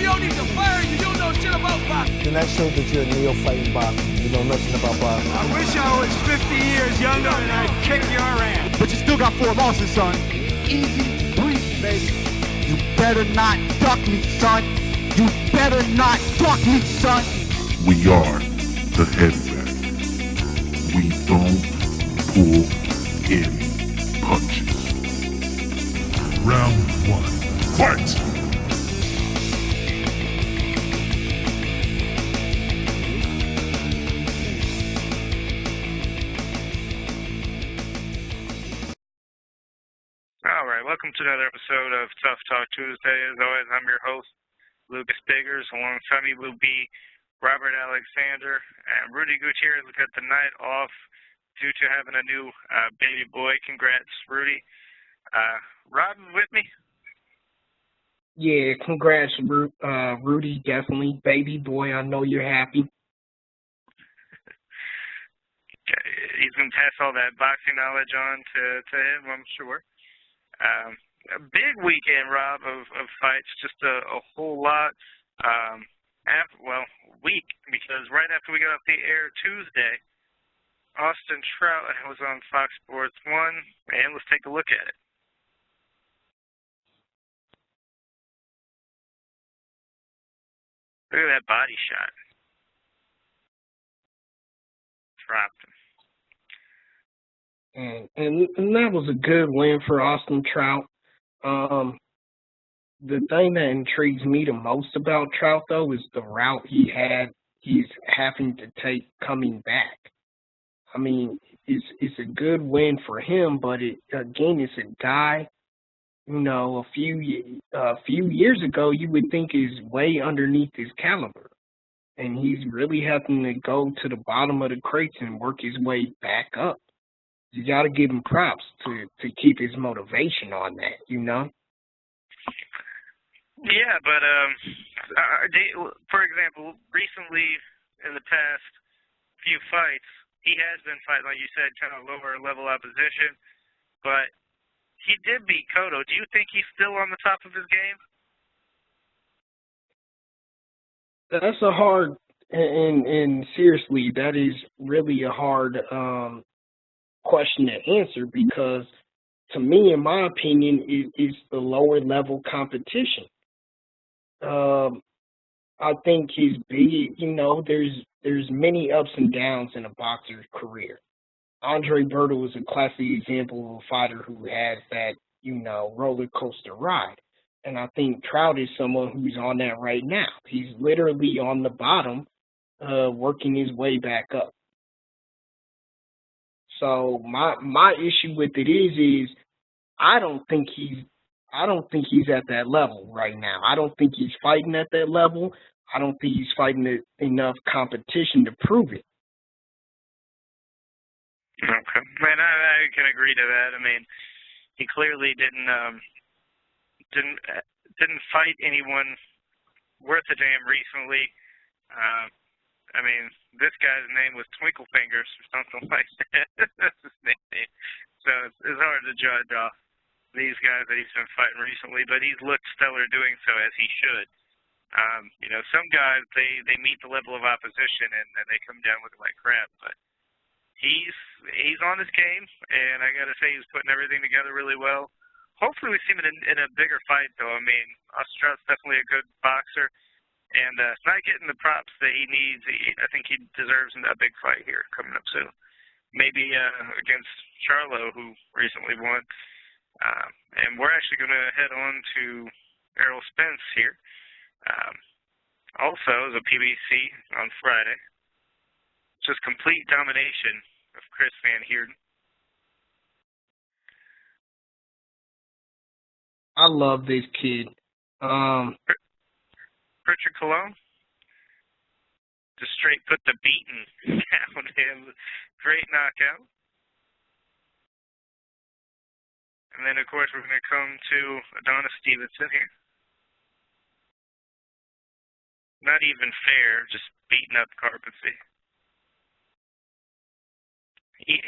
you don't need to fire, you don't know shit about boxing. Then that showed that you're a neophyte in boxing. You know nothing about boxing. I wish I was 50 years younger and I'd kick your ass. But you still got 4 losses, son. Easy breezy, baby. You better not duck me, son. You better not duck me, son. We are the heavyweight. We don't pull any punches. Round 1, fight! All right, welcome to another episode of Tough Talk Tuesday. As always, I'm your host, Lucas Biggers. Alongside me will be Robert Alexander and Rudy Gutierrez. We got the night off due to having a new baby boy. Congrats, Rudy. Robin, with me? Yeah, congrats, Rudy. Definitely, baby boy. I know you're happy. He's gonna pass all that boxing knowledge on to him, I'm sure. A big weekend, Rob, of fights, just a whole lot. Week, because right after we got off the air Tuesday, Austin Trout was on Fox Sports 1, and let's take a look at it. Look at that body shot. Dropped him. And that was a good win for Austin Trout. The thing that intrigues me the most about Trout, though, is the route he's having to take coming back. I mean, it's a good win for him, but it's a guy, a few years ago you would think is way underneath his caliber. And he's really having to go to the bottom of the crates and work his way back up. You got to give him props to keep his motivation on that, Yeah, but for example, recently in the past few fights, he has been fighting, like you said, kind of lower level opposition, but he did beat Cotto. Do you think he's still on the top of his game? That's a hard, and seriously, that is really a hard question to answer, because to me, in my opinion, it's the lower level competition. I think he's big, there's many ups and downs in a boxer's career. Mayweather-Berto is a classic example of a fighter who has that, roller coaster ride. And I think Trout is someone who's on that right now. He's literally on the bottom, working his way back up. So my issue with it is I don't think he's at that level right now. I don't think he's fighting at that level. I don't think he's fighting enough competition to prove it. Okay, man, I can agree to that. I mean, he clearly didn't fight anyone worth a damn recently. I mean, this guy's name was Twinkle Fingers or something like that. That's his nickname. So it's hard to judge off these guys that he's been fighting recently, but he's looked stellar doing so, as he should. Some guys, they meet the level of opposition and they come down looking like crap, but he's on his game, and I got to say he's putting everything together really well. Hopefully we see him in a bigger fight, though. I mean, Ostrout's definitely a good boxer, and not getting the props that he needs. I think he deserves a big fight here coming up soon. Maybe against Charlo, who recently won. And we're actually going to head on to Errol Spence here. Also, the PBC on Friday. Just complete domination of Chris Van Heerden. I love this kid. Richard Colon just straight put the beating down him. Great knockout. And then, of course, we're going to come to Adonis Stevenson here. Not even fair, just beating up Carpetsy.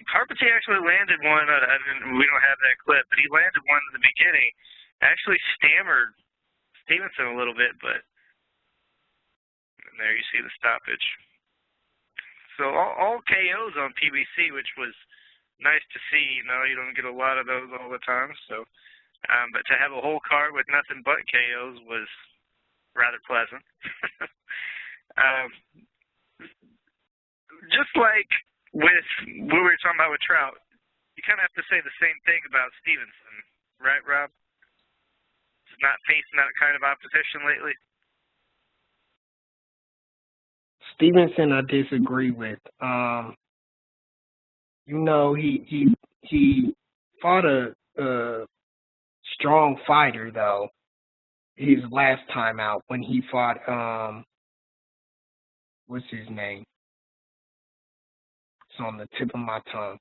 Carpetsy actually landed one. We don't have that clip, but he landed one in the beginning. Actually stammered Stevenson a little bit, but And there you see the stoppage. So all KOs on PBC, which was nice to see. You don't get a lot of those all the time. So, but to have a whole card with nothing but KOs was rather pleasant. Just like with what we were talking about with Trout, you kind of have to say the same thing about Stevenson, right, Rob? He's not facing that kind of opposition lately. Stevenson, I disagree with. He fought a strong fighter though. His last time out when he fought what's his name? It's on the tip of my tongue.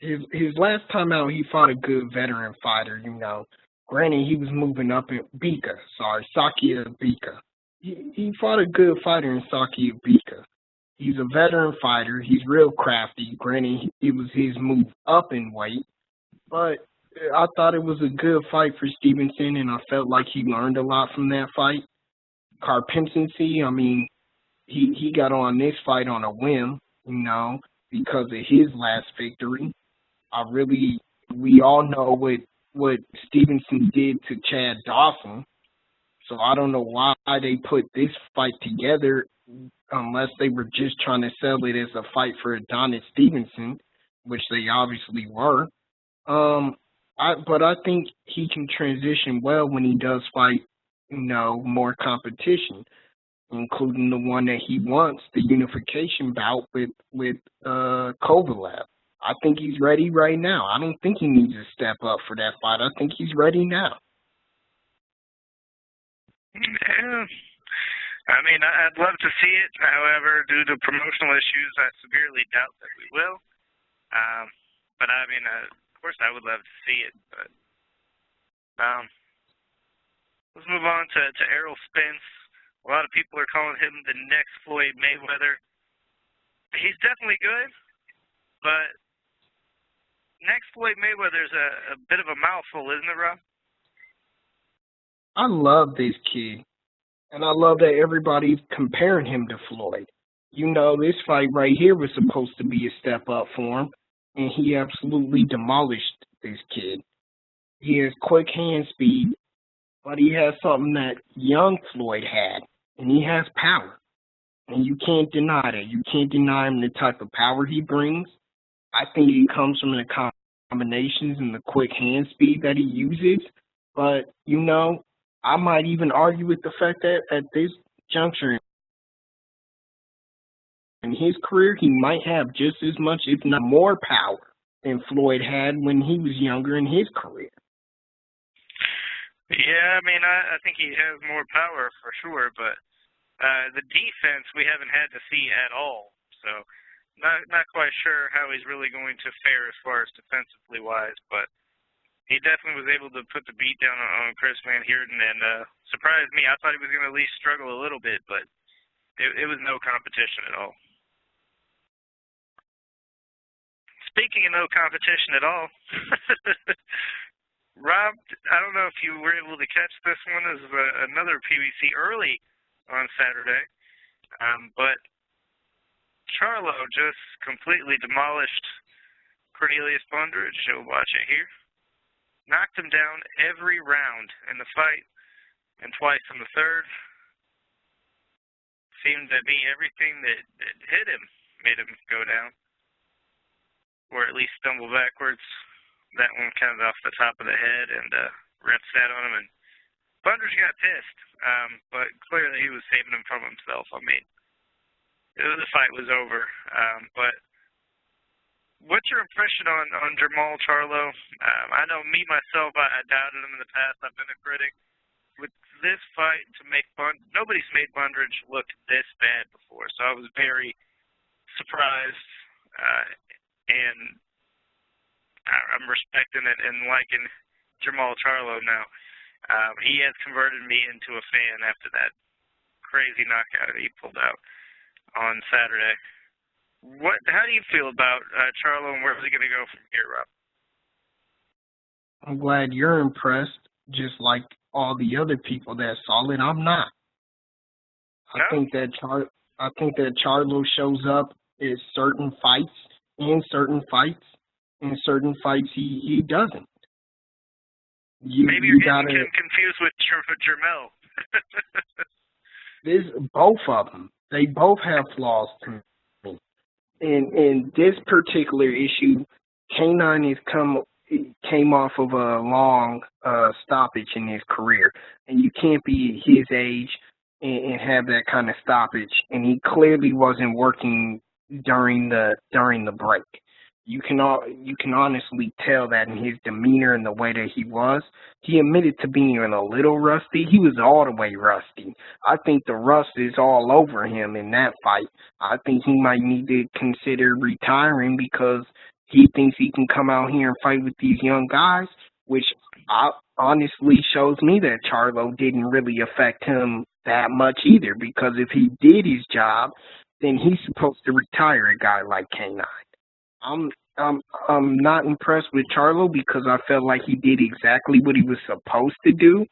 His last time out, he fought a good veteran fighter. Granted, he was moving up in Sakia Bika. He fought a good fighter in Sakia Bika. He's a veteran fighter. He's real crafty. Granted, it was his move up in weight, but I thought it was a good fight for Stevenson, and I felt like he learned a lot from that fight. Carpentency, he got on this fight on a whim, because of his last victory. We all know what Stevenson did to Chad Dawson, so I don't know why they put this fight together unless they were just trying to sell it as a fight for Adonis Stevenson, which they obviously were. But I think he can transition well when he does fight, more competition, including the one that he wants, the unification bout with Kovalev. I think he's ready right now. I don't think he needs to step up for that fight. I think he's ready now. Yeah. I'd love to see it. However, due to promotional issues, I severely doubt that we will. But of course, I would love to see it. But let's move on to Errol Spence. A lot of people are calling him the next Floyd Mayweather. He's definitely good, but next Floyd Mayweather's a bit of a mouthful, isn't it, Rob? I love this kid, and I love that everybody's comparing him to Floyd. This fight right here was supposed to be a step up for him, and he absolutely demolished this kid. He has quick hand speed, but he has something that young Floyd had, and he has power. And you can't deny that. You can't deny him the type of power he brings. I think it comes from the combinations and the quick hand speed that he uses. But, I might even argue with the fact that at this juncture in his career, he might have just as much, if not more, power than Floyd had when he was younger in his career. Yeah, I think he has more power for sure, but the defense we haven't had to see at all. So not quite sure how he's really going to fare as far as defensively wise, but he definitely was able to put the beat down on Chris Van Heerden and surprised me. I thought he was going to at least struggle a little bit, but it was no competition at all. Speaking of no competition at all, Rob, I don't know if you were able to catch this one as another PBC early on Saturday, but Charlo just completely demolished Cornelius Bundridge. You'll watch it here. Knocked him down every round in the fight and twice in the third. Seemed to be everything that hit him made him go down, or at least stumble backwards. That one kind of off the top of the head, and ref sat on him, and Bundridge got pissed, but clearly he was saving him from himself. The fight was over, but what's your impression on Jermall Charlo? I know me, myself, I doubted him in the past. I've been a critic. With this fight, nobody's made Bundridge look this bad before, so I was very surprised, and I'm respecting it and liking Jermall Charlo now. He has converted me into a fan after that crazy knockout he pulled out on Saturday. How do you feel about Charlo, and where's he going to go from here, Rob? I'm glad you're impressed. just like all the other people that saw it. I'm not. I No? think that Charlo shows up in certain fights, in certain fights, in certain fights he doesn't. Maybe You you're gotta getting him confused with Jermel. this both of them. They both have flaws to me. In this particular issue, K9 came off of a long stoppage in his career, and you can't be his age and have that kind of stoppage. And he clearly wasn't working during the break. You can honestly tell that in his demeanor and the way that he was. He admitted to being a little rusty. He was all the way rusty. I think the rust is all over him in that fight. I think he might need to consider retiring because he thinks he can come out here and fight with these young guys, which honestly shows me that Charlo didn't really affect him that much either, because if he did his job, then he's supposed to retire a guy like K9. I'm not impressed with Charlo because I felt like he did exactly what he was supposed to do,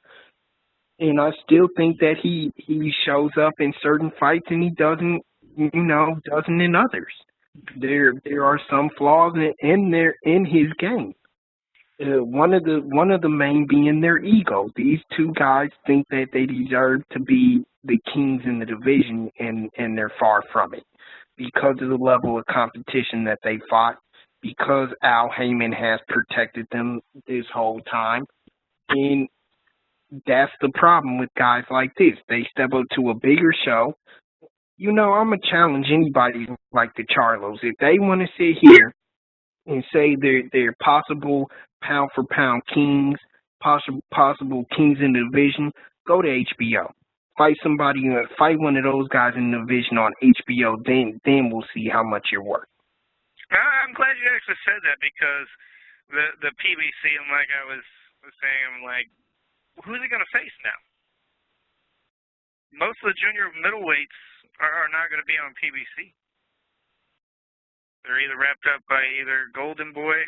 and I still think that he shows up in certain fights and he doesn't in others. There are some flaws in his game. One of the main being their ego. These two guys think that they deserve to be the kings in the division, and they're far from it because of the level of competition that they fought, because Al Heyman has protected them this whole time. And that's the problem with guys like this. They step up to a bigger show. I'm going to challenge anybody like the Charlos. If they want to sit here and say they're possible pound-for-pound kings, possible kings in the division, go to HBO. Fight one of those guys in the division on HBO, then we'll see how much you're worth. I'm glad you actually said that, because the PBC, and like I was saying, I'm like, who's he going to face now? Most of the junior middleweights are not going to be on PBC. They're either wrapped up by either Golden Boy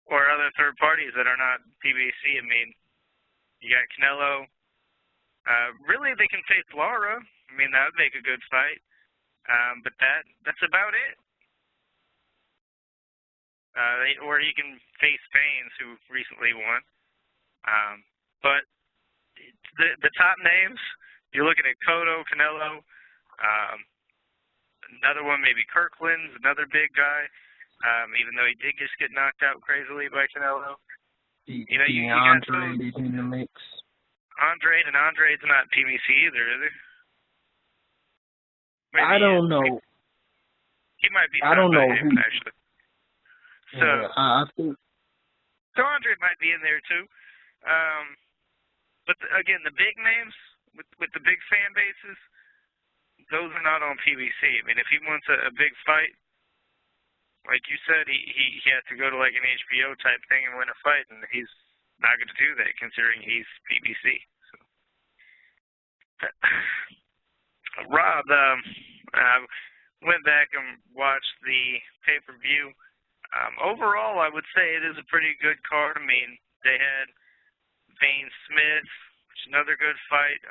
or other third parties that are not PBC. I mean, you got Canelo. Really, they can face Lara. I mean, that would make a good fight. But that's about it. Or you can face Baines, who recently won. But the top names, you're looking at Cotto, Canelo, another one maybe Kirkland's, another big guy. Even though he did just get knocked out crazily by Canelo. You got Andre in the mix. Andre's not PBC either, is he? Maybe I don't know. He might be. I don't know him, who. Actually. So, I think. So Andre might be in there too. But again, the big names with the big fan bases, those are not on PBC. I mean, if he wants a big fight, like you said, he has to go to like an HBO type thing and win a fight, and he's not going to do that considering he's PBC. So. Rob, went back and watched the pay-per-view. Overall, I would say it is a pretty good card. I mean, they had Baines Smith, which is another good fight.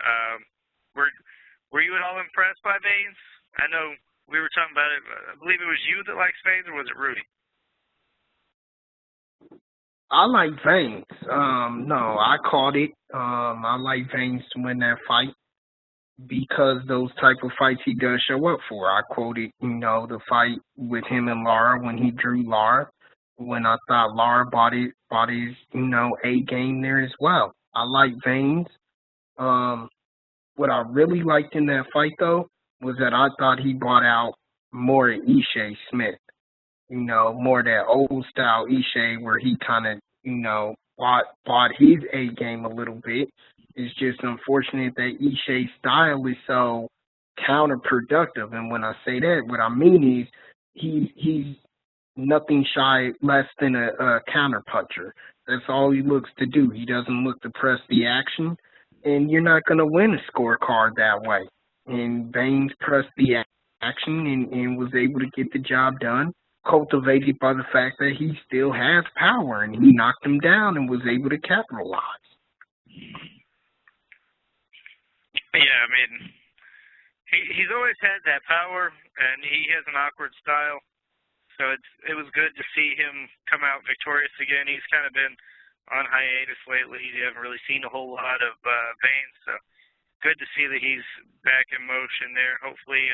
Were you at all impressed by Baines? I know we were talking about it. I believe it was you that likes Baines, or was it Rudy? I like Baines. No, I caught it. I like Baines to win that fight because those type of fights he does show up for. I quoted, the fight with him and Lara when he drew Lara, when I thought Lara bought his, A game there as well. I like Baines. What I really liked in that fight, though, was that I thought he brought out more Ishe Smith. More that old style Ishe where he kind of, bought his A game a little bit. It's just unfortunate that Ishe's style is so counterproductive. And when I say that, what I mean is he's nothing less than a counterpuncher. That's all he looks to do. He doesn't look to press the action, and you're not going to win a scorecard that way. And Baines pressed the action and was able to get the job done. cultivated by the fact that he still has power, and he knocked him down and was able to capitalize. Yeah, I mean, he's always had that power, and he has an awkward style. So it was good to see him come out victorious again. He's kind of been on hiatus lately. You haven't really seen a whole lot of Baines, so good to see that he's back in motion there. Hopefully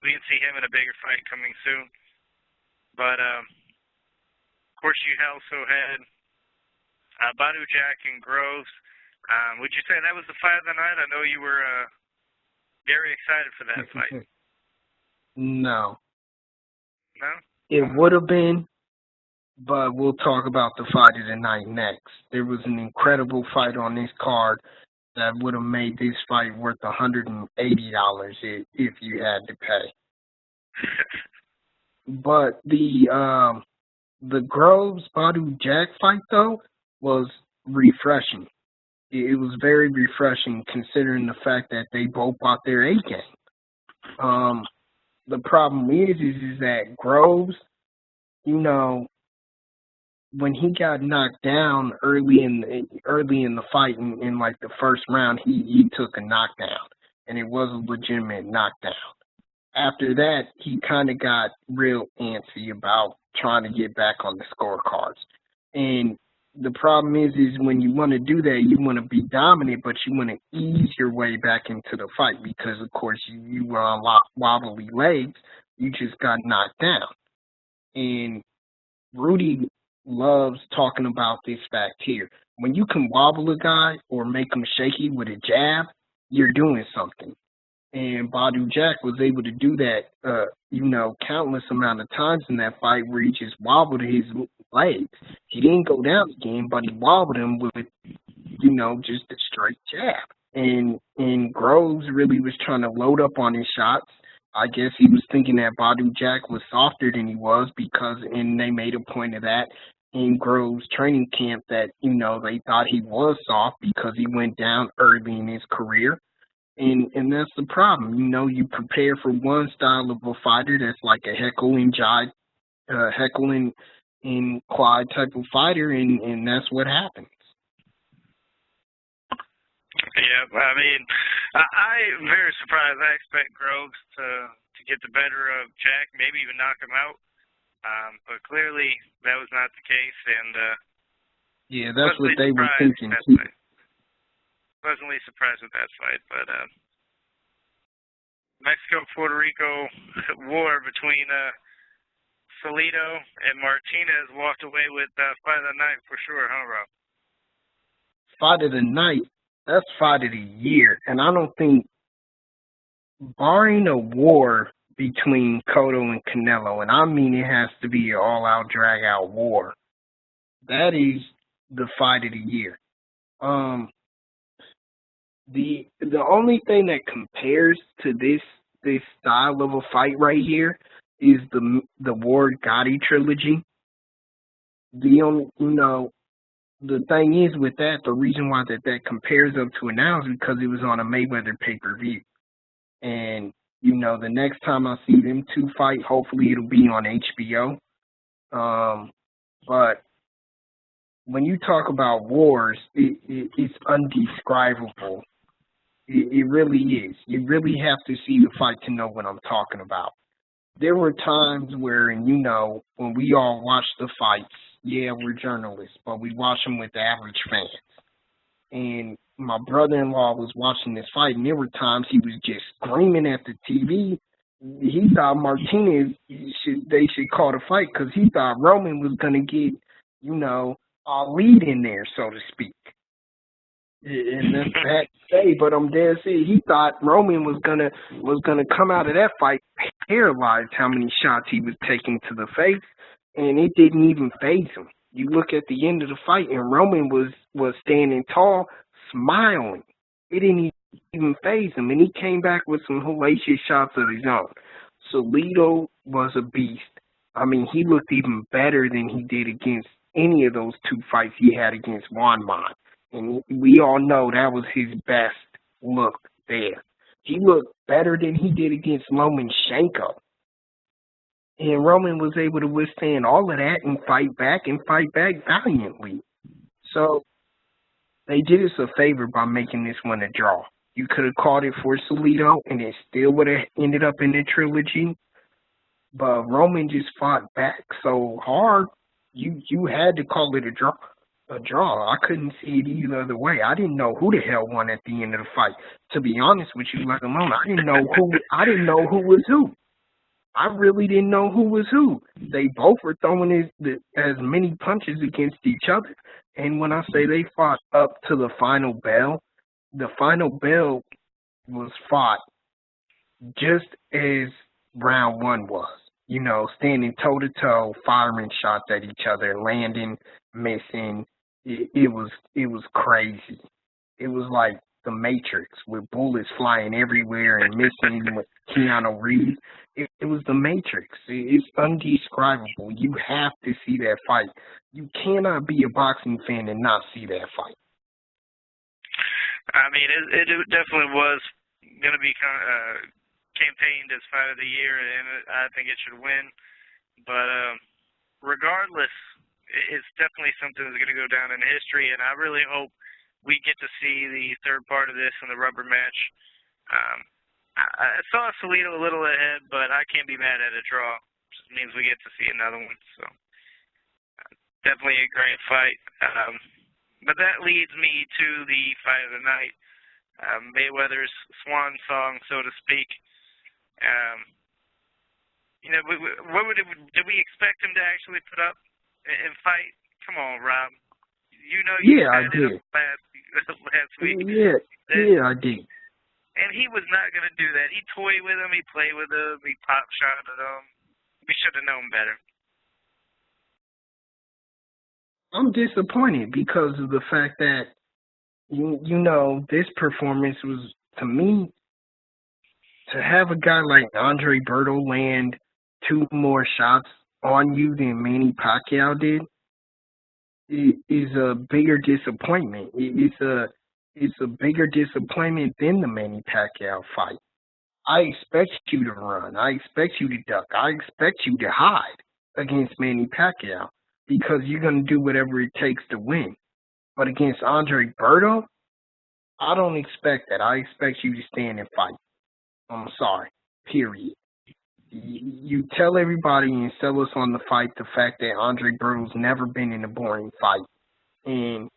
we can see him in a bigger fight coming soon. But, of course, you also had Badu Jack and Groves. Would you say that was the fight of the night? I know you were very excited for that fight. No. No? It would have been, but we'll talk about the fight of the night next. There was an incredible fight on this card that would have made this fight worth $180 if you had to pay. But the Groves Badu Jack fight though was refreshing. It was very refreshing considering the fact that they both bought their A game. The problem is that Groves, when he got knocked down early in the fight in like the first round, he took a knockdown, and it was a legitimate knockdown. After that, he kind of got real antsy about trying to get back on the scorecards. And the problem is when you want to do that, you want to be dominant, but you want to ease your way back into the fight because, of course, you were on wobbly legs. You just got knocked down. And Rudy loves talking about this fact here. When you can wobble a guy or make him shaky with a jab, you're doing something. And Badu Jack was able to do that, countless amount of times in that fight where he just wobbled his legs. He didn't go down again, but he wobbled him with, just a straight jab. And Groves really was trying to load up on his shots. I guess he was thinking that Badu Jack was softer than he was and they made a point of that in Groves' training camp that, they thought he was soft because he went down early in his career. And that's the problem. You prepare for one style of a fighter that's like a Heckle and Clyde type of fighter, and that's what happens. Yeah, I mean, I'm very surprised. I expect Groves to get the better of Jack, maybe even knock him out. But clearly that was not the case, and yeah, that's what they were thinking too. Pleasantly surprised with that fight, but Mexico-Puerto Rico war between Salido and Martinez walked away with fight of the night for sure, huh, Rob? Fight of the night, that's fight of the year, and I don't think, barring a war between Cotto and Canelo, and I mean it has to be an all-out, drag-out war, that is the fight of the year. The only thing that compares to this style of a fight right here is the Ward Gotti trilogy. The thing is with that, the reason why that compares up to it now is because it was on a Mayweather pay-per-view. And, the next time I see them two fight, hopefully it'll be on HBO. But when you talk about wars, it's undescribable. It really is. You really have to see the fight to know what I'm talking about. There were times where, when we all watch the fights, yeah, we're journalists, but we watch them with the average fans. And my brother-in-law was watching this fight, and there were times he was just screaming at the TV. He thought Martinez, they should call the fight because he thought Roman was going to get, a lead in there, so to speak. And that's bad to say, but I'm dead serious. He thought Roman was gonna come out of that fight paralyzed how many shots he was taking to the face, and it didn't even faze him. You look at the end of the fight, and Roman was standing tall, smiling. It didn't even faze him, and he came back with some hellacious shots of his own. Salido was a beast. I mean, he looked even better than he did against any of those two fights he had against Juan Mon. And we all know that was his best look there. He looked better than he did against Lomachenko. And Roman was able to withstand all of that and fight back valiantly. So they did us a favor by making this one a draw. You could have called it for Salido, and it still would have ended up in the trilogy. But Roman just fought back so hard, you had to call it a draw. I couldn't see it either other way. I didn't know who the hell won at the end of the fight. To be honest with you, let alone I didn't know who was who. I really didn't know who was who. They both were throwing as many punches against each other. And when I say they fought up to the final bell was fought just as round one was. You know, standing toe-to-toe, firing shots at each other, landing, missing. It was crazy. It was like the Matrix with bullets flying everywhere and missing with Keanu Reeves. It was the Matrix. It's undescribable. You have to see that fight. You cannot be a boxing fan and not see that fight. I mean, it definitely was going to be campaigned as fight of the year, and I think it should win. But regardless, it's definitely something that's going to go down in history, and I really hope we get to see the third part of this in the rubber match. I saw Salido a little ahead, but I can't be mad at a draw. It just means we get to see another one. So definitely a great fight. But that leads me to the fight of the night, Mayweather's swan song, so to speak. You know, did we expect him to actually put up and fight? Come on, Rob. You know you I said did. it last week. Yeah, I did. And he was not going to do that. He toyed with him. He played with him. He pop shot at him. We should have known better. I'm disappointed because of the fact that, you know, this performance was, to me, to have a guy like Berto land 2 more shots on you than Manny Pacquiao did is a bigger disappointment. It's a bigger disappointment than the Manny Pacquiao fight. I expect you to run. I expect you to duck. I expect you to hide against Manny Pacquiao because you're going to do whatever it takes to win. But against Berto, I don't expect that. I expect you to stand and fight. I'm sorry. Period. You tell everybody and sell us on the fight the fact that Berto's never been in a boring fight. And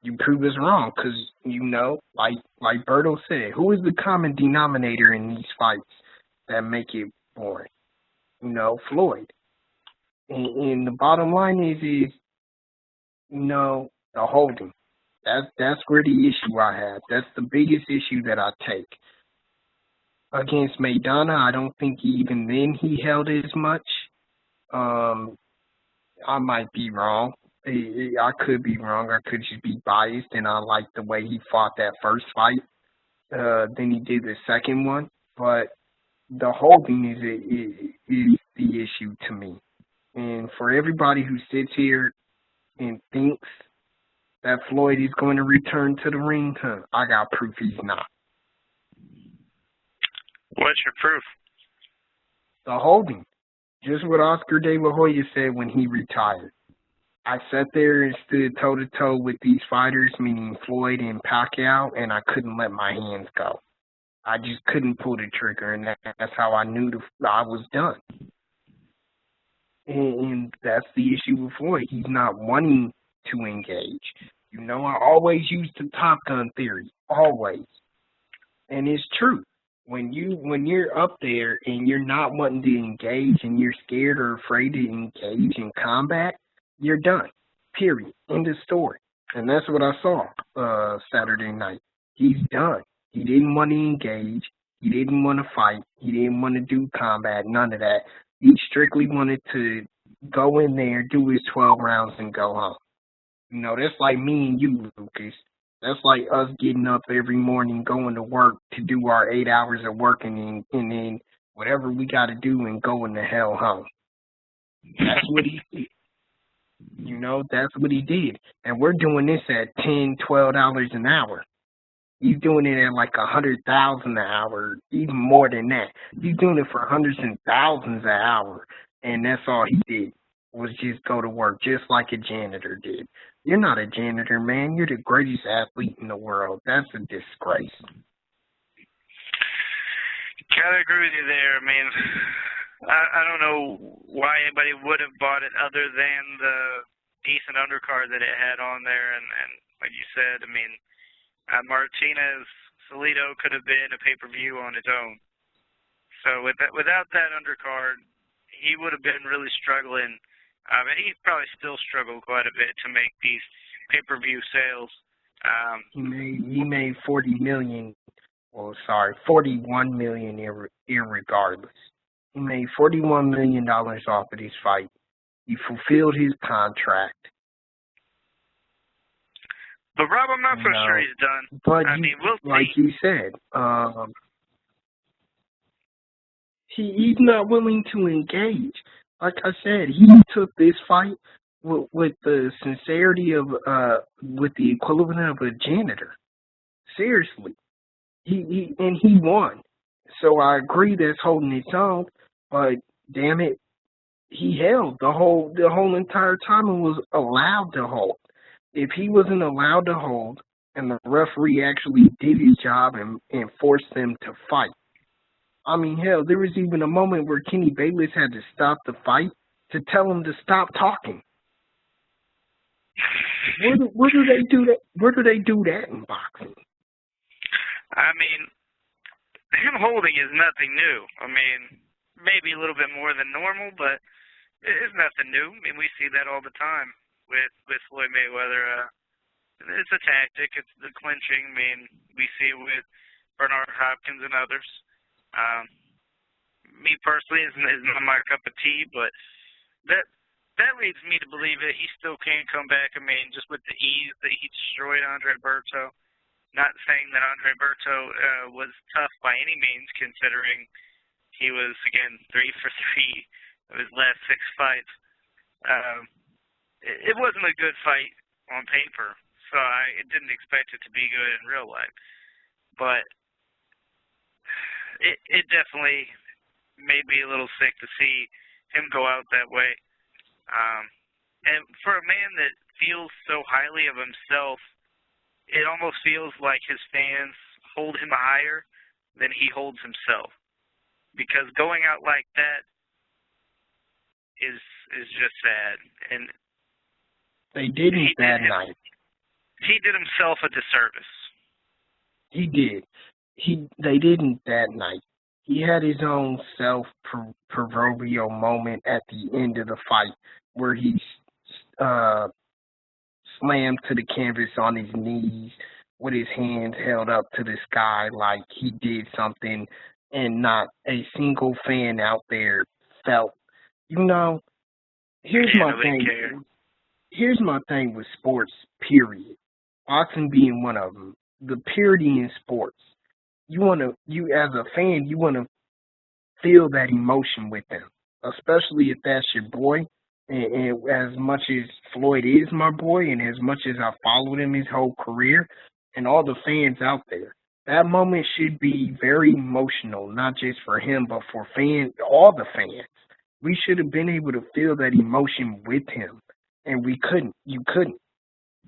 you prove us wrong because, you know, like Berto said, who is the common denominator in these fights that make it boring? You know, Floyd. And the bottom line is, you know, the holding. That's where the issue I have. That's the biggest issue that I take. Against Maidana, I don't think even then he held as much. I might be wrong. I could be wrong. I could just be biased, and I like the way he fought that first fight than he did the second one. But the holding is the issue to me. And for everybody who sits here and thinks that Floyd is going to return to the ring, I got proof he's not. What's your proof? The holding. Just what Oscar De La Hoya said when he retired. I sat there and stood toe-to-toe with these fighters, meaning Floyd and Pacquiao, and I couldn't let my hands go. I just couldn't pull the trigger, and that's how I knew I was done. And that's the issue with Floyd. He's not wanting to engage. You know, I always use the Top Gun theory. Always. And it's true. When you're up there and you're not wanting to engage and you're scared or afraid to engage in combat, you're done. Period. End of story. And that's what I saw Saturday night. He's done. He didn't want to engage. He didn't want to fight. He didn't want to do combat. None of that. He strictly wanted to go in there, do his 12 rounds, and go home. You know, that's like me and you, Lucas. That's like us getting up every morning, going to work to do our 8 hours of work, and then whatever we got to do and going the hell home. That's what he did. You know, that's what he did. And we're doing this at $10, $12 an hour. He's doing it at like 100,000 an hour, even more than that. He's doing it for hundreds and thousands an hour, and that's all he did was just go to work, just like a janitor did. You're not a janitor, man. You're the greatest athlete in the world. That's a disgrace. Gotta agree with you there. I mean, I don't know why anybody would have bought it other than the decent undercard that it had on there, and like you said, I mean, Martinez Salido could have been a pay-per-view on its own. So without that undercard, he would have been really struggling. And he probably still struggled quite a bit to make these pay-per-view sales. He made $40 million. Well, sorry, $41 million irregardless. He made $41 million off of this fight. He fulfilled his contract. But Rob, I'm not so sure he's done. But we'll see. Like you said, he's not willing to engage. Like I said, he took this fight with the sincerity of with the equivalent of a janitor. Seriously, he won. So I agree that's holding its own, but damn it, he held the whole entire time and was allowed to hold. If he wasn't allowed to hold, and the referee actually did his job and forced them to fight. I mean, hell, there was even a moment where Kenny Bayless had to stop the fight to tell him to stop talking. Where do they do that? Where do they do that in boxing? I mean, him holding is nothing new. I mean, maybe a little bit more than normal, but it's nothing new. I mean, we see that all the time with Floyd Mayweather. It's a tactic. It's the clinching. I mean, we see it with Bernard Hopkins and others. Me personally is not my cup of tea, but that leads me to believe that he still can come back. I mean, just with the ease that he destroyed Berto. Not saying that Berto was tough by any means, considering he was, again, 3 for 3 of his last 6 fights. It wasn't a good fight on paper, so I didn't expect it to be good in real life. But it definitely made me a little sick to see him go out that way. And for a man that feels so highly of himself, it almost feels like his fans hold him higher than he holds himself. Because going out like that is just sad. And they didn't that night. He did himself a disservice. He did. They didn't that night. He had his own self-proverbial moment at the end of the fight where he slammed to the canvas on his knees with his hands held up to the sky like he did something, and not a single fan out there felt. Here's my thing. Here's my thing with sports, period. Boxing being one of them. The purity in sports. You as a fan, you want to feel that emotion with them, especially if that's your boy. And as much as Floyd is my boy, and as much as I followed him his whole career, and all the fans out there, that moment should be very emotional, not just for him, but for all the fans. We should have been able to feel that emotion with him, and we couldn't. You couldn't.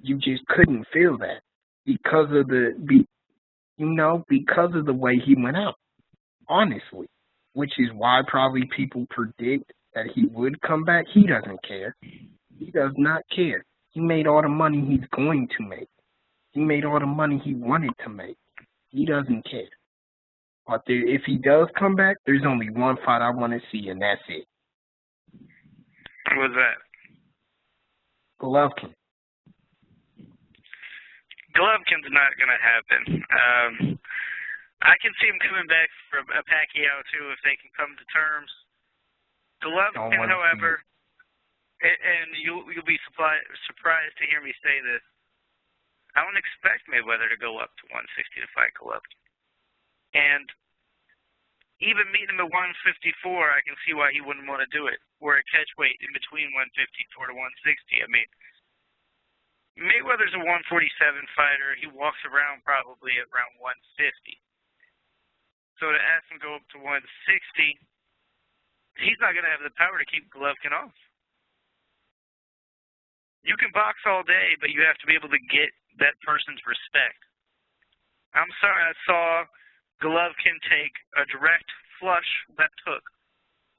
You just couldn't feel that because of because of the way he went out, honestly, which is why probably people predict that he would come back. He doesn't care. He does not care. He made all the money he's going to make. He made all the money he wanted to make. He doesn't care. But if he does come back, there's only one fight I want to see, and that's it. What was that? Golovkin. Golovkin's not going to happen. I can see him coming back for a Pacquiao, too, if they can come to terms. Golovkin, however, and you'll be surprised to hear me say this, I don't expect Mayweather to go up to 160 to fight Golovkin. And even meeting him at 154, I can see why he wouldn't want to do it. Or a catch weight in between 154 to 160. I mean, Mayweather's a 147 fighter. He walks around probably at around 150. So to ask him to go up to 160, he's not going to have the power to keep Golovkin off. You can box all day, but you have to be able to get that person's respect. I'm sorry, I saw Golovkin take a direct flush left hook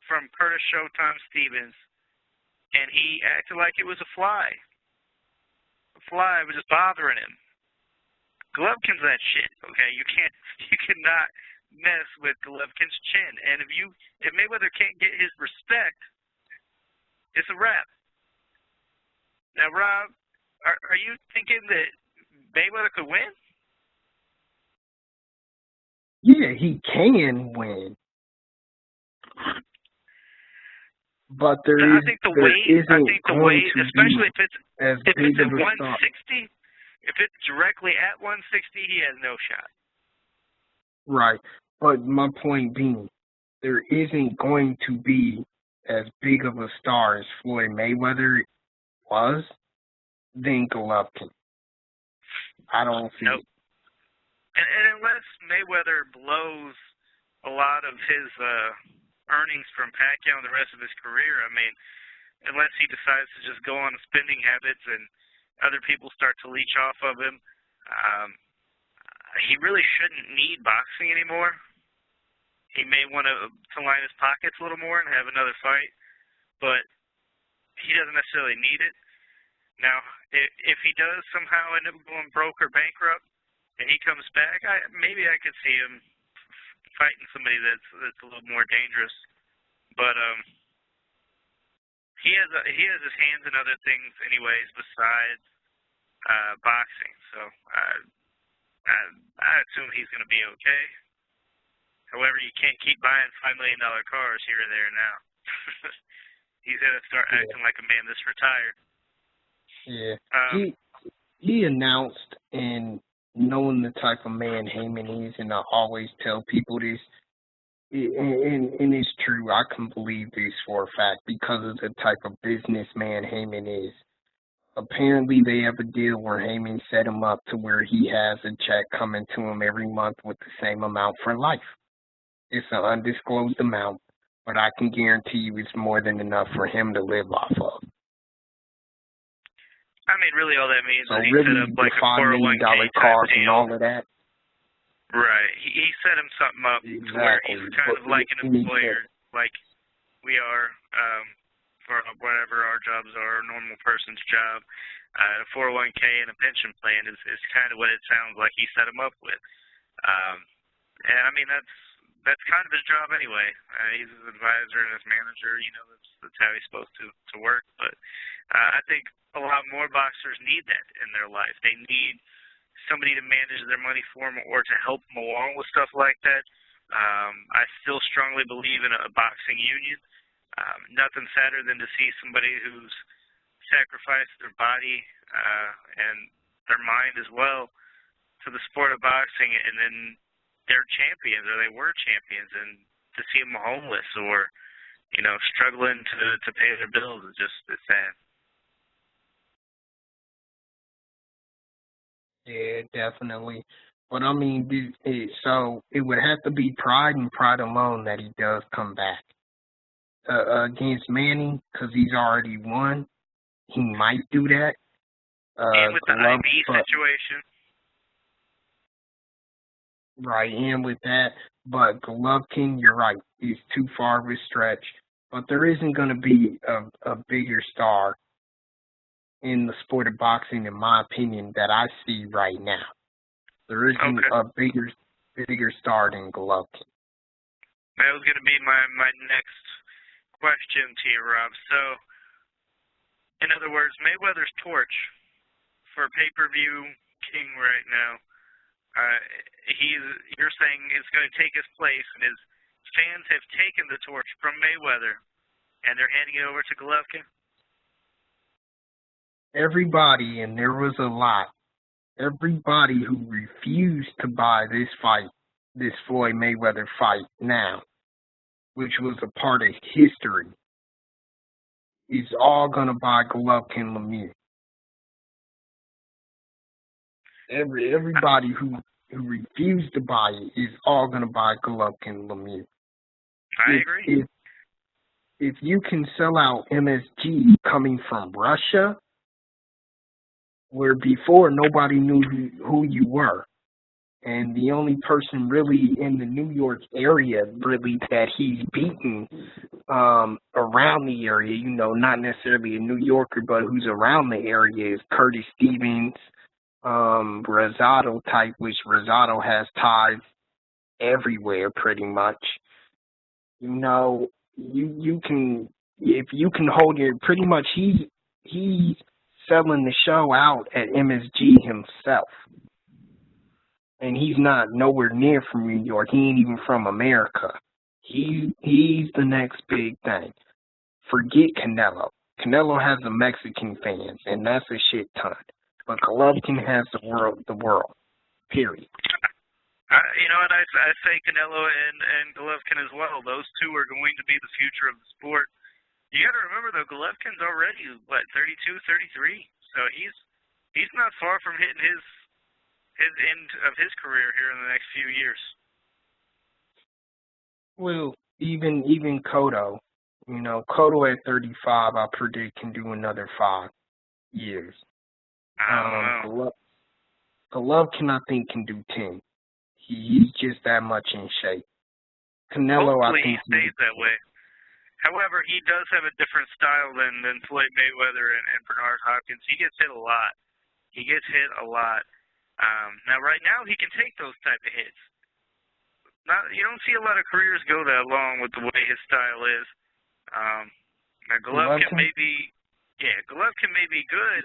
from Curtis Showtime Stevens, and he acted like it was a fly. A fly was just bothering him. Golovkin's that shit, okay? You cannot mess with Golovkin's chin. And if Mayweather can't get his respect, it's a wrap. Now, Rob, are you thinking that Mayweather could win? Yeah, he can win. But I think the weight, especially if it's at 160, if it's directly at 160, he has no shot. Right. But my point being, there isn't going to be as big of a star as Floyd Mayweather was than Golovkin. I don't see it. And unless Mayweather blows a lot of his earnings from Pacquiao and the rest of his career, I mean, unless he decides to just go on spending habits and other people start to leech off of him, he really shouldn't need boxing anymore. He may want to line his pockets a little more and have another fight, but he doesn't necessarily need it. Now, if he does somehow end up going broke or bankrupt and he comes back, maybe I could see him fighting somebody that's a little more dangerous. But he has his hands in other things anyways besides boxing. So I assume he's going to be okay. However, you can't keep buying $5 million cars here and there now. He's got to start acting like a man that's retired. Yeah. He announced, and knowing the type of man Heyman is, and I always tell people this, and it's true, I can believe this for a fact because of the type of businessman Heyman is. Apparently, they have a deal where Heyman set him up to where he has a check coming to him every month with the same amount for life. It's an undisclosed amount, but I can guarantee you it's more than enough for him to live off of. I mean, really all that means is he really, set up like a $5 million 401k cars type and deal. all of that. Right. He set him something up to where he's kind of like an employer, like we are for whatever our jobs are, a normal person's job. A 401k and a pension plan is kind of what it sounds like he set him up with. And I mean, that's kind of his job anyway. He's his advisor and his manager. You know, that's how he's supposed to work. But I think a lot more boxers need that in their life. They need somebody to manage their money for them or to help them along with stuff like that. I still strongly believe in a boxing union. Nothing sadder than to see somebody who's sacrificed their body and their mind as well to the sport of boxing, and then they're champions or they were champions, and to see them homeless or, you know, struggling to pay their bills is just it's sad. Yeah, definitely. But I mean, so it would have to be pride and pride alone that he does come back. Against Manny, because he's already won, he might do that. And with the IB situation. Right, and with that, but Golovkin, you're right, he's too far of a stretch. But there isn't going to be a bigger star in the sport of boxing, in my opinion, that I see right now. There isn't a bigger star than Golovkin. That was going to be my next question to you, Rob. So, in other words, Mayweather's torch for pay-per-view king right now, you're saying it's going to take his place, and his fans have taken the torch from Mayweather, and they're handing it over to Golovkin? Everybody, and there was a lot, everybody who refused to buy this fight, this Floyd Mayweather fight now, which was a part of history, is all going to buy Golovkin Lemieux. Everybody who refused to buy it is all going to buy Golovkin Lemieux. I agree. If you can sell out MSG coming from Russia, where before nobody knew who you were, and the only person really in the New York area really that he's beaten around the area, not necessarily a New Yorker, but who's around the area, is Curtis Stevens, Rosado type, which Rosado has ties everywhere pretty much. You can, if you can hold it, pretty much he's selling the show out at MSG himself. And he's not nowhere near from New York. He ain't even from America. He's the next big thing. Forget Canelo. Canelo has the Mexican fans, and that's a shit ton. But Golovkin has the world. Period. And I say Canelo and Golovkin as well. Those two are going to be the future of the sport. You got to remember, though, Golovkin's already, 32, 33. So he's not far from hitting his end of his career here in the next few years. Well, even Cotto, Cotto at 35, I predict can do another 5 years. I don't know. Golovkin, I think, can do 10. He's just that much in shape. Canelo, Hopefully I think he stays that way. However, he does have a different style than Floyd Mayweather and Bernard Hopkins. He gets hit a lot. Now, right now, he can take those type of hits. You don't see a lot of careers go that long with the way his style is. Now, Golovkin may be good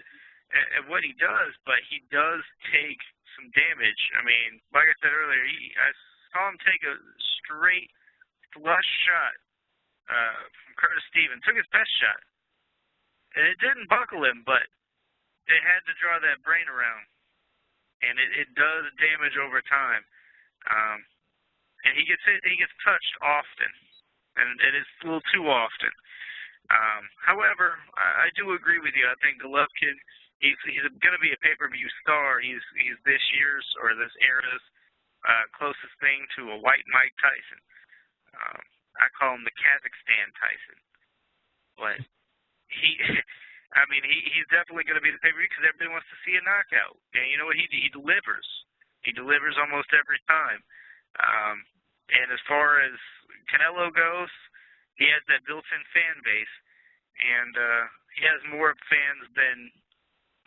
at what he does, but he does take some damage. I mean, like I said earlier, I saw him take a straight flush shot from Curtis Stevens. Took his best shot, and it didn't buckle him, but it had to draw that brain around. And it does damage over time. And he gets touched often, and it is a little too often. However, I do agree with you. I think Golovkin, he's going to be a pay-per-view star. He's this year's or this era's closest thing to a white Mike Tyson. I call him the Kazakhstan Tyson. But he's definitely going to be the pay-per-view because everybody wants to see a knockout. And you know what? He delivers. He delivers almost every time. And as far as Canelo goes, he has that built-in fan base. And he has more fans than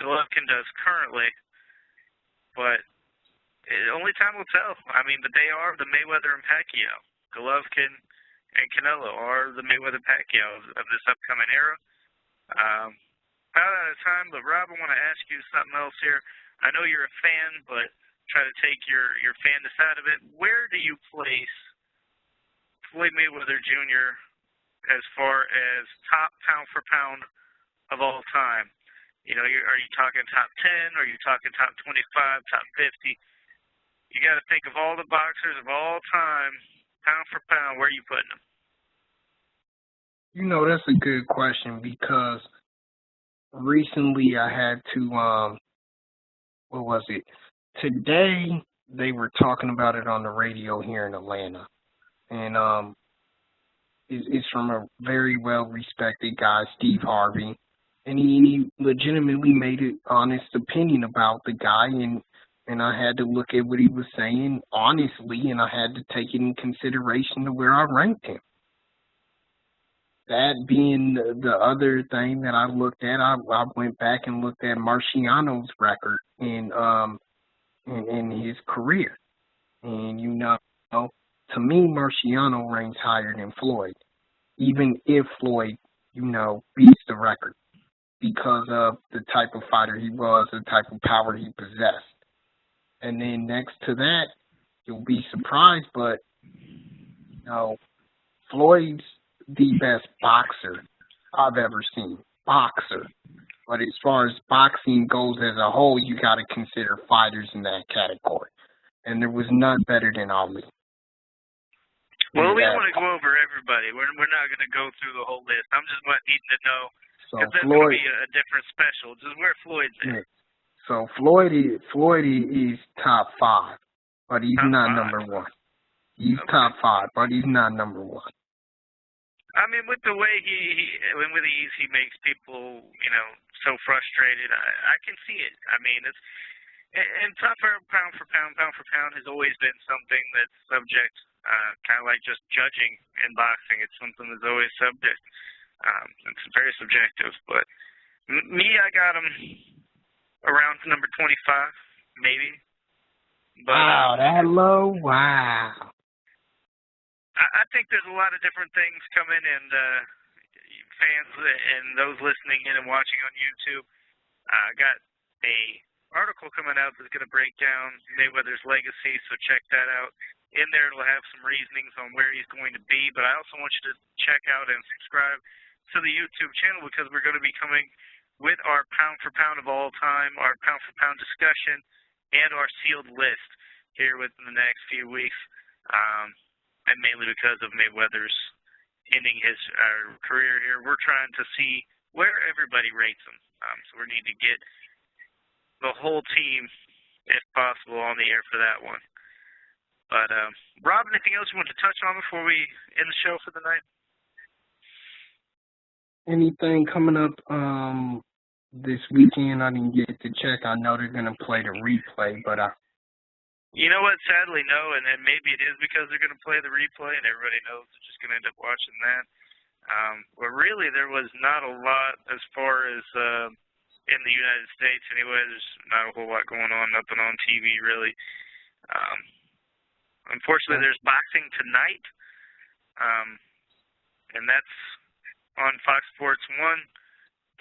Golovkin does currently. But only time will tell. But they are the Mayweather and Pacquiao. Golovkin and Canelo are the Mayweather-Pacquiao of this upcoming era. Out of time, but Rob, I want to ask you something else here. I know you're a fan, but try to take your fanness out of it. Where do you place Floyd Mayweather Jr. as far as top pound for pound of all time? Are you talking top 10? Are you talking top 25, top 50? You got to think of all the boxers of all time, pound for pound. Where are you putting them? That's a good question because recently I had to, what was it? Today they were talking about it on the radio here in Atlanta. And it's from a very well-respected guy, Steve Harvey. And he legitimately made an honest opinion about the guy. And I had to look at what he was saying honestly, and I had to take it in consideration to where I ranked him. That being the other thing that I looked at, I went back and looked at Marciano's record in his career. And, to me, Marciano ranks higher than Floyd, even if Floyd, beats the record because of the type of fighter he was, the type of power he possessed. And then next to that, you'll be surprised, but, Floyd's the best boxer I've ever seen. Boxer. But as far as boxing goes as a whole, you got to consider fighters in that category. And there was none better than Ali. Well, we don't want to go over everybody. We're not going to go through the whole list. I'm just needing to know, because that's going to be a different special, just where Floyd's at. So Floyd is top 5, but he's Top not 5. number 1. He's Okay. top 5, but he's not number 1. I mean, with the way with the ease he makes people, so frustrated, I can see it. I mean, and tougher pound for pound has always been something that's subject, kind of like just judging in boxing. It's something that's always subject. It's very subjective, but me, I got him around number 25, maybe. But, wow, that low? Wow. I think there's a lot of different things coming, and fans and those listening in and watching on YouTube, got a article coming out that's going to break down Mayweather's legacy, so check that out. In there, it'll have some reasonings on where he's going to be, but I also want you to check out and subscribe to the YouTube channel, because we're going to be coming with our pound for pound of all time, our pound for pound discussion, and our sealed list here within the next few weeks, and mainly because of Mayweather's ending his career here. We're trying to see where everybody rates him, so we need to get the whole team, if possible, on the air for that one. But, Rob, anything else you want to touch on before we end the show for the night? Anything coming up this weekend? I didn't get to check. I know they're going to play the replay, but You know what? Sadly, no, and maybe it is because they're going to play the replay, and everybody knows they're just going to end up watching that. But really, there was not a lot as far as in the United States anyway. There's not a whole lot going on, nothing on TV really. Unfortunately, there's boxing tonight, and that's on Fox Sports 1.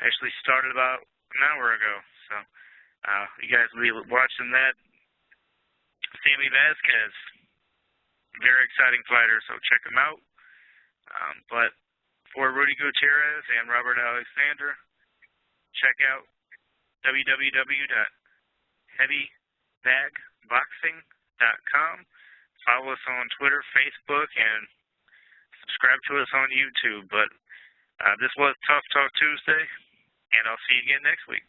Actually started about an hour ago, so you guys will be watching that. Sammy Vasquez, very exciting fighter, so check him out. But for Rudy Gutierrez and Robert Alexander, check out www.heavybagboxing.com. Follow us on Twitter, Facebook, and subscribe to us on YouTube. But this was Tough Talk Tuesday, and I'll see you again next week.